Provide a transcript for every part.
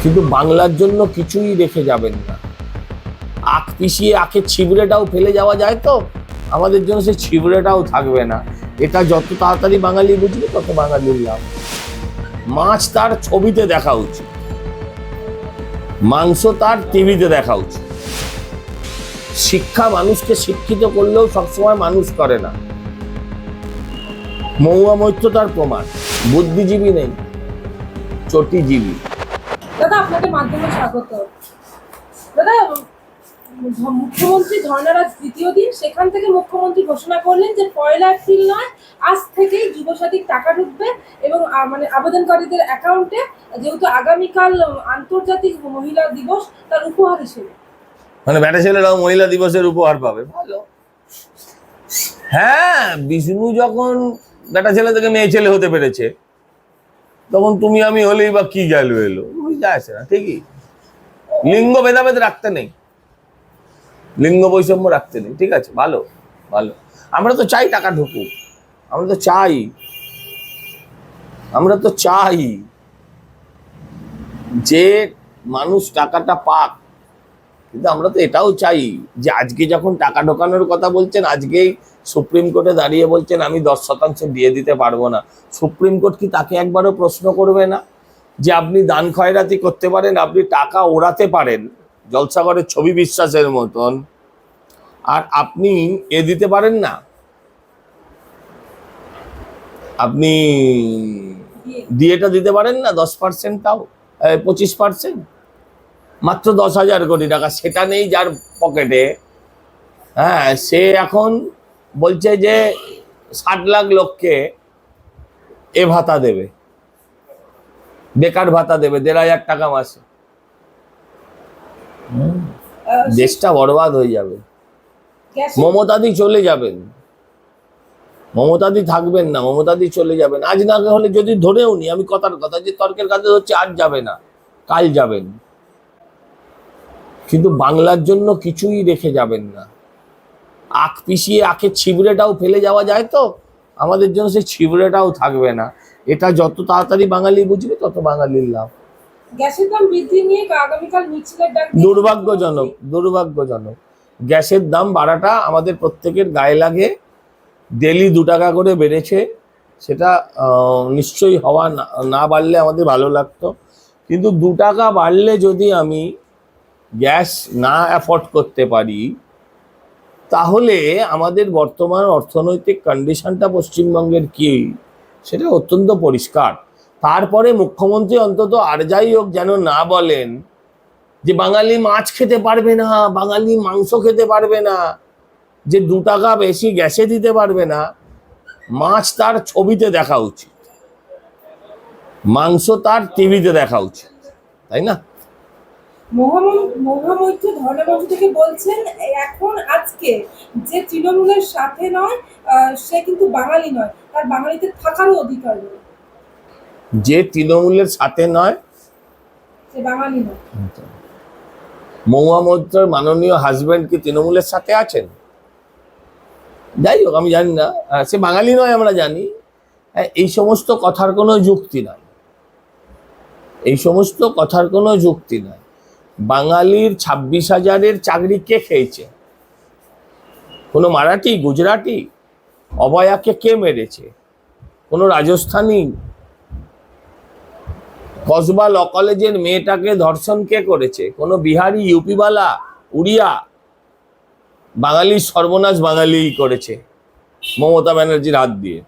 কিন্তু বাংলার জন্য কিছুই রেখে যাবেন না। আখ পিষিয়ে আখের ছিবড়েটাও ফেলে যাওয়া যায় তো, আমাদের জন্য সেই ছিবড়েটাও থাকবে না। এটা যত তাড়াতাড়ি বাঙালি বুঝবে তত বাঙালির লাভ। মাছ তার ছবিতে দেখা উচিত, মাংস তার টিভিতে দেখা উচিত। শিক্ষা মানুষকে শিক্ষিত করলেও সবসময় মানুষ করে না। মহুয়া মৈত্র তার প্রমাণ। বুদ্ধিজীবী নেই, চটিজীবী। দাদা আপনাকে মাধ্যমে স্বাগত। দাদা, মুখ্যমন্ত্রী ধর্নারাজ দ্বিতীয় দিন, সেখান থেকে মুখ্যমন্ত্রী ঘোষণা করলেন যে 1 এপ্রিল নয়, আজ থেকেই যুবসাথীর টাকা ঢুকবে এবং মানে আবেদনকারীদের অ্যাকাউন্টে, যেহেতু আগামীকাল আন্তর্জাতিক মহিলা দিবস, তার উপহার হিসেবে। মানে বেটা ছেলেরাও মহিলা দিবসের উপহার পাবে। ভালো। হ্যাঁ, বিষ্ণু যখন বেটা ছেলে থেকে মেয়ে ছেলে হতে পেরেছে, তখন তুমি আমি হলেই বা কি গেল এলো, যায় না। ঠিকই, লিঙ্গ ভেদাভেদ রাখতে নেই, লিঙ্গ বৈষম্য রাখতে নেই। ঠিক আছে, ভালো ভালো। আমরা তো চাই টাকা ঢুকুক, আমরা তো চাই যে মানুষ টাকাটা পাক। কিন্তু আমরা তো এটাও চাই যে আজকে যখন টাকা ঢোকানোর কথা বলছেন, আজকেই সুপ্রিম কোর্টে দাঁড়িয়ে বলছেন আমি 10% দিয়ে দিতে পারবো না। সুপ্রিম কোর্ট কি তাকে একবারও প্রশ্ন করবে না যে আপনি দান খয়রাতি করতে পারেন, আপনি টাকা ওড়াতে পারেন জলসাগরের ছবি বিশ্বাসের মতন, আর আপনি দিতে পারেন না? আপনি দিয়েটা দিতে পারেন না 10%, তাও 25%, মাত্র 10,000 কোটি টাকা, সেটা নেই যার পকেটে। হ্যাঁ, সে এখন বলছে যে 60 লাখ লোককে ভাতা দেবে, বেকার ভাতা দেবে 1,500 টাকা মাসে। দেশটা বরবাদ হয়ে যাবে। মমতাদি চলে যাবেন, মমতাদি থাকবেন না, মমতাদি চলে যাবেন। আজ না হলে যদি ধরেও নি, আমি কথার কথা যে তর্কের কাছে হচ্ছে আজ যাবে না, কাল যাবেন, কিন্তু বাংলার জন্য কিছুই রেখে যাবেন না। আখ পিষিয়ে আখের ছিবড়েটাও ফেলে যাওয়া যায় তো, আমাদের জন্য সেই ছিবড়েটাও থাকবে না। এটা যত তাড়াতাড়ি বাঙালি বুঝবে তত বাঙালির লাভ। গ্যাসের দাম বৃদ্ধি নিয়ে আগামীকাল মিছিলের ডাক। দুর্ভাগ্যজনক। গ্যাসের দাম বাড়াটা আমাদের প্রত্যেকের গায়ে লাগে। ডেলি 2 টাকা করে বেড়েছে, সেটা নিশ্চয়ই হওয়া না বাড়লে আমাদের ভালো লাগতো। কিন্তু 2 টাকা বাড়লে যদি আমি গ্যাস না অ্যাফোর্ড করতে পারি, তাহলে আমাদের বর্তমান অর্থনৈতিক কন্ডিশনটা পশ্চিমবঙ্গের কি, সেটা অত্যন্ত পরিষ্কার। তারপরে মুখ্যমন্ত্রী অন্তত আর যাই হোক যেন না বলেন যে বাঙালি মাছ খেতে পারবে না, বাঙালি মাংস খেতে পারবে না, যে 2 টাকা বেশি গ্যাসে দিতে পারবে না। মাছ তার ছবিতে দেখা উচিত, মাংস তার টিভিতে দেখা উচিত, তাই না? মহামৈত্র ধর্মমঞ্চ থেকে বলছেন এখন আজকে যে তৃণমূলের সাথে নয়, সে কিন্তু বাঙালি নয়, তার বাঙালিতে থাকারও অধিকার নেই। যে তৃণমূলের সাথে নয় সে বাঙালি নয়। মহুয়া মৈত্রের মাননীয় হাজবেন্ড কি তৃণমূলের সাথে আছেন? যাই হোক, আমি জানি না, সে বাঙালি নয় আমরা জানি। এই সমস্ত কথার কোনো যুক্তি নাই, এই সমস্ত কথার কোনো যুক্তি নাই। বাঙালির 26,000-এর চাকরি কে খেয়েছে? কোনো মারাঠি, গুজরাটি? অভয়াকে কে মেরেছে? কোনো রাজস্থানী? কসবা ল কলেজের মেয়েটাকে ধর্ষণ কে করেছে? কোনো বিহারি, ইউপিওয়ালা, উড়িয়া? বাঙালির সর্বনাশ বাঙালি করেছে মমতা ব্যানার্জির হাত দিয়ে।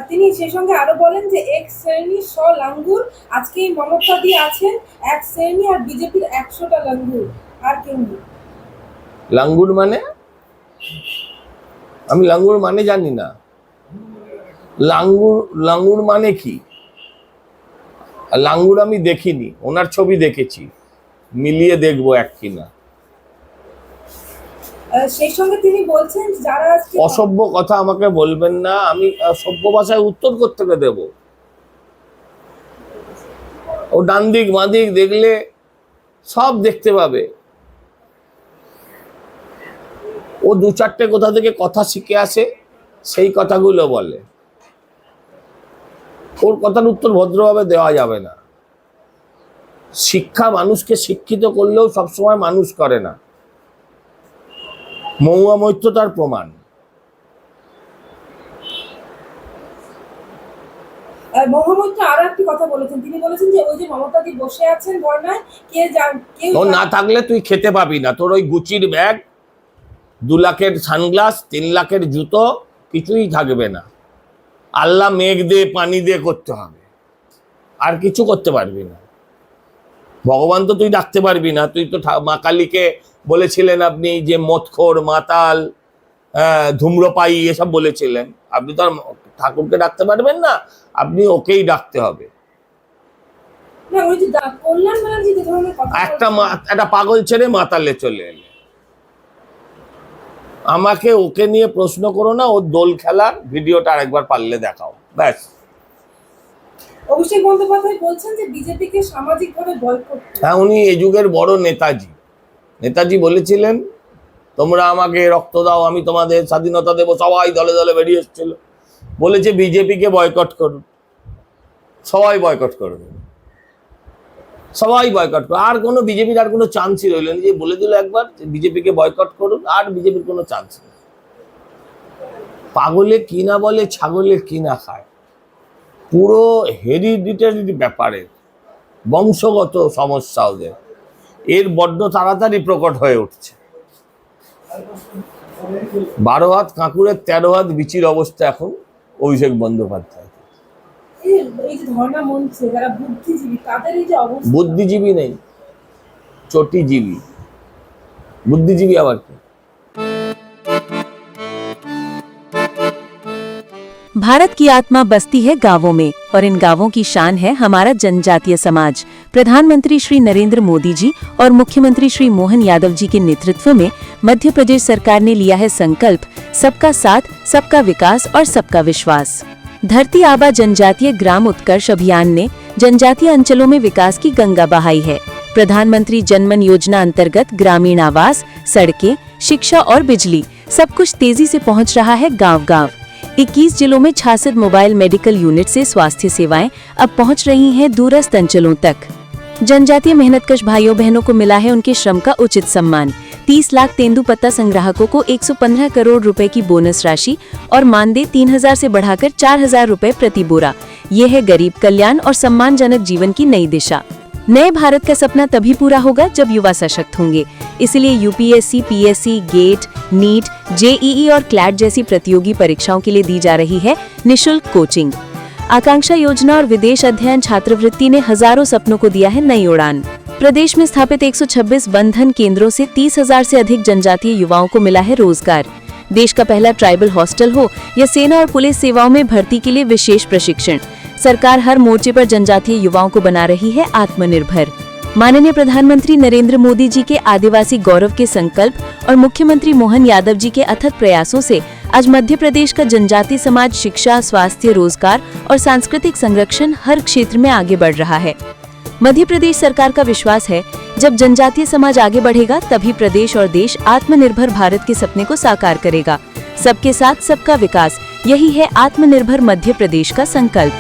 তিনি সে সঙ্গে আরো বলেন যে এক শ্রেণী লাঙ্গুর, আজকেই মমতা দিয়ে আছেন এক শ্রেণী, আর বিজেপির 100টা লাঙ্গুর, আর কেউ নেই। লাঙ্গুর মানে? আমি লাঙ্গুর মানে জানি না। লাঙ্গুর মানে কি? লাঙ্গুর আমি দেখিনি, ওনার ছবি দেখেছি, মিলিয়ে দেখবো এক কিনা। সেই সঙ্গে তিনি বলছেন যারা অসভ্য কথা আমাকে বলবেন না, আমি সভ্য ভাষায় উত্তর করতে দেব? ও ডান দিক বাঁ দিক দেখলে সব দেখতে পাবে। ও 2-4টে কোথা থেকে কথা শিখে আসে, সেই কথাগুলো বলে। ওর কথার উত্তর ভদ্রভাবে দেওয়া যাবে না। শিক্ষা মানুষকে শিক্ষিত করলেও সবসময় মানুষ করে না। মহুয়া মৈত্র তার প্রমাণ। মহামন্ত্রী আরো একটি কথা বলেছেন, তিনি বলেছেন যে ওই যে মমতাদি বসে আছেন বর্ণায়, কেউ তোর না থাকলে তুই খেতে পাবি না। তোর ওই গুচির ব্যাগ, 2 লাখের সানগ্লাস, 3 লাখের জুতো কিছুই থাকবে না। আল্লাহ মেঘ দিয়ে পানি দিয়ে করতে হবে, আর কিছু করতে পারবি না। ভগবান তো তুই ডাকতে পারবি না। তুই তো মা কালীকে বলেছিলেন আপনি যে মদখোর, মাতাল, ধূম্রপায়ী এসব বলেছিলেন। আপনি তো আর ঠাকুরকে ডাকতে পারবেন না, আপনি ওকেই ডাকতে হবে। না, ওই যে কল্যাণ ব্যানার্জি যে ধরনের কথা একটা পাগল ছেড়ে মাতালে চলে এলে। আমাকে ওকে নিয়ে প্রশ্ন করো না। ওর দোল খেলার ভিডিওটা আরেকবার পারলে দেখাও, ব্যাস। অভিষেক বন্দ্যোপাধ্যায় বলছেন যে বিজেপিকে সামাজিকভাবে বয়কট। হ্যাঁ, উনি এই যুগের বড় নেতাজি। নেতাজি বলেছিলেন তোমরা আমাকে রক্ত দাও, আমি তোমাদের স্বাধীনতা দেবো। সবাই দলে দলে বেরিয়ে এসেছিল, বলেছে বিজেপিকে বয়কট করুন। সবাই বয়কট করবে, সবাই বয়কট করবে। আর কোনো বিজেপির আর কোনো চান্সই রইল না। যে বলে দিল একবার বিজেপিকে বয়কট করুন, আর বিজেপির কোনো চান্স নেই। পাগলে কি না বলে, ছাগলে কি না খায়। পুরো হেরিডিটারি ব্যাপারে বংশগত সমস্যা ওদের, এর বড্ড তাড়াতাড়ি প্রকট হয়ে উঠছে। 12 হাত কাঁকুরের 13 হাত বিচির অবস্থা এখন অভিষেক বন্দ্যোপাধ্যায়। এই যে ধর্ণা মঞ্চে যারা বুদ্ধিজীবী, তাদের এই যে অবস্থা। বুদ্ধিজীবী নেই, চটিজীবী। বুদ্ধিজীবী আবার কি? भारत की आत्मा बसती है गांवों में और इन गांवों की शान है हमारा जनजातीय समाज। प्रधानमंत्री श्री नरेंद्र मोदी जी और मुख्यमंत्री श्री मोहन यादव जी के नेतृत्व में मध्य प्रदेश सरकार ने लिया है संकल्प सबका साथ, सबका विकास और सबका विश्वास। धरती आबा जनजातीय ग्राम उत्कर्ष अभियान ने जनजातीय अंचलों में विकास की गंगा बहाई है। प्रधानमंत्री जनमन योजना अंतर्गत ग्रामीण आवास, सड़कें, शिक्षा और बिजली सब कुछ तेजी से पहुंच रहा है गांव-गांव। 21 जिलों में 66 मोबाइल मेडिकल यूनिट से स्वास्थ्य सेवाएं अब पहुंच रही हैं दूरस्थ अंचलों तक। जनजातीय मेहनतकश भाइयों बहनों को मिला है उनके श्रम का उचित सम्मान। 30 लाख तेंदुपत्ता संग्राहकों को 115 करोड़ रुपए की बोनस राशि और मानदेय 3000 से बढ़ाकर 4000 रुपए प्रति बोरा। ये है गरीब कल्याण और सम्मानजनक जीवन की नई दिशा। नए भारत का सपना तभी पूरा होगा जब युवा सशक्त होंगे। इसलिए UPSC, PSC, GATE, NEET, JEE और क्लैट जैसी प्रतियोगी परीक्षाओं के लिए दी जा रही है निशुल्क कोचिंग। आकांक्षा योजना और विदेश अध्ययन छात्रवृत्ति ने हजारों सपनों को दिया है नई उड़ान। प्रदेश में स्थापित 126 बंधन केंद्रों से 30,000 से अधिक जनजातीय युवाओं को मिला है रोजगार। देश का पहला ट्राइबल हॉस्टल हो या सेना और पुलिस सेवाओं में भर्ती के लिए विशेष प्रशिक्षण, सरकार हर मोर्चे पर जनजातीय युवाओं को बना रही है आत्मनिर्भर। माननीय प्रधानमंत्री नरेंद्र मोदी जी के आदिवासी गौरव के संकल्प और मुख्यमंत्री मोहन यादव जी के अथक प्रयासों से आज मध्य प्रदेश का जनजातीय समाज शिक्षा, स्वास्थ्य, रोजगार और सांस्कृतिक संरक्षण हर क्षेत्र में आगे बढ़ रहा है। मध्य प्रदेश सरकार का विश्वास है जब जनजातीय समाज आगे बढ़ेगा तभी प्रदेश और देश आत्मनिर्भर भारत के सपने को साकार करेगा। सबके साथ, सबका विकास, यही है आत्मनिर्भर मध्य प्रदेश का संकल्प।